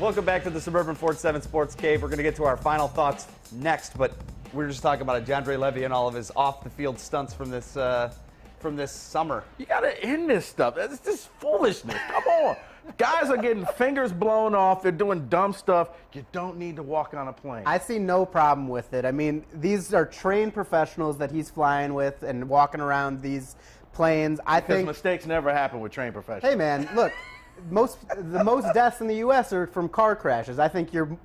Welcome back to the Suburban Ford 7 Sports Cave. We're going to get to our final thoughts next, but we're just talking about DeAndre Levy and all of his off-the-field stunts from this summer. You got to end this stuff. It's just foolishness. Come on. Guys are getting fingers blown off. They're doing dumb stuff. You don't need to walk on a plane. I see no problem with it. I mean, these are trained professionals that he's flying with and walking around these planes. Because mistakes never happen with trained professionals. Hey, man, look, the most deaths in the U.S. are from car crashes. I think you're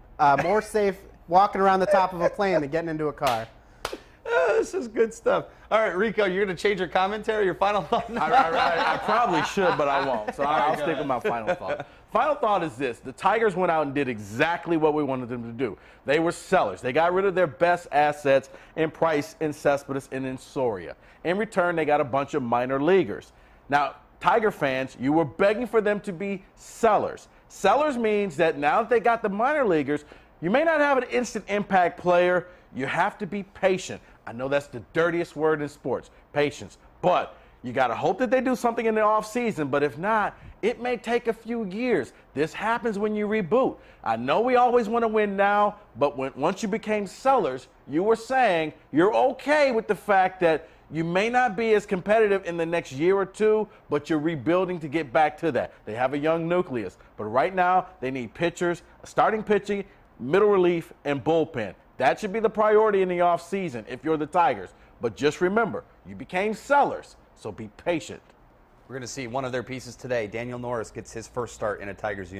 more safe walking around the top of a plane than getting into a car. This is good stuff. All right, Rico, you're going to change your commentary, your final thought? I probably should, but I won't. So I'll stick with my final thought. Final thought is this. The Tigers went out and did exactly what we wanted them to do. They were sellers. They got rid of their best assets in Price, in Cespedes, and in Soria. In return, they got a bunch of minor leaguers. Now, Tiger fans, you were begging for them to be sellers. Sellers means that now that they got the minor leaguers, you may not have an instant impact player. You have to be patient. I know that's the dirtiest word in sports, patience. But you got to hope that they do something in the offseason. But if not, it may take a few years. This happens when you reboot. I know we always want to win now, but once you became sellers, you were saying you're okay with the fact that you may not be as competitive in the next year or two, but you're rebuilding to get back to that. They have a young nucleus. But right now, they need pitchers, starting pitching, middle relief, and bullpen. That should be the priority in the offseason if you're the Tigers. But just remember, you became sellers, so be patient. We're going to see one of their pieces today. Daniel Norris gets his first start in a Tigers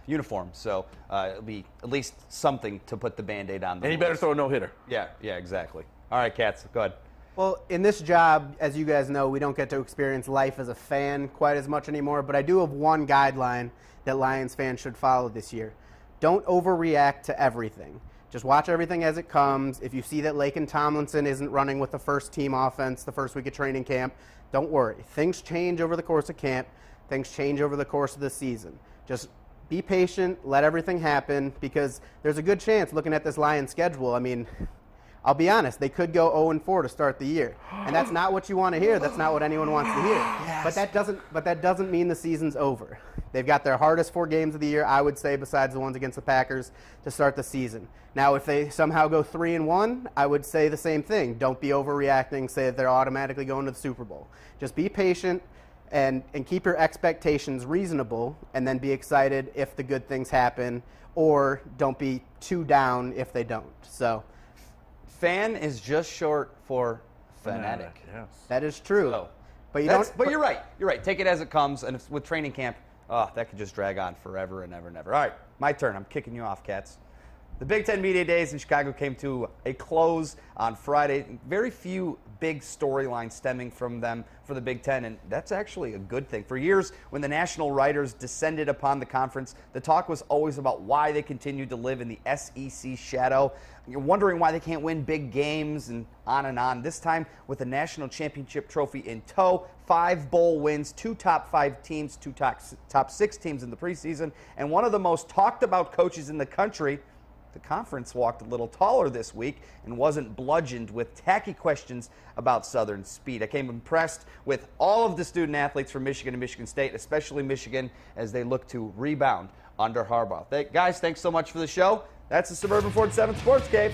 uniform, so it'll be at least something to put the Band-Aid on. And he better throw a no-hitter. Yeah, exactly. All right, Katz, go ahead. Well, in this job, as you guys know, we don't get to experience life as a fan quite as much anymore, but I do have one guideline that Lions fans should follow this year. Don't overreact to everything. Just watch everything as it comes. If you see that Lakin Tomlinson isn't running with the first team offense the first week of training camp, don't worry. Things change over the course of camp. Things change over the course of the season. Just be patient, let everything happen, because there's a good chance, looking at this Lions schedule, I mean, I'll be honest, they could go 0-4 to start the year. And that's not what you want to hear. That's not what anyone wants to hear. Yes. But that doesn't mean the season's over. They've got their hardest 4 games of the year, I would say, besides the ones against the Packers, to start the season. Now, if they somehow go 3-1, I would say the same thing. Don't be overreacting, say that they're automatically going to the Super Bowl. Just be patient and keep your expectations reasonable, and then be excited if the good things happen, or don't be too down if they don't. So, fan is just short for fanatic. Yes. that is true. So, but you're right. You're right. Take it as it comes. And with training camp, that could just drag on forever and ever and ever. All right, my turn. I'm kicking you off, Katz. The Big Ten Media Days in Chicago came to a close on Friday. Very few big storylines stemming from them for the Big Ten, and that's actually a good thing. For years, when the national writers descended upon the conference, the talk was always about why they continued to live in the SEC shadow. You're wondering why they can't win big games and on and on. This time, with the national championship trophy in tow, 5 bowl wins, 2 top 5 teams, 2 top 6 teams in the preseason, and one of the most talked about coaches in the country. The conference walked a little taller this week and wasn't bludgeoned with tacky questions about Southern's speed. I came impressed with all of the student athletes from Michigan and Michigan State, especially Michigan, as they look to rebound under Harbaugh. Guys, thanks so much for the show. That's the Suburban Ford 7 Sports Cave.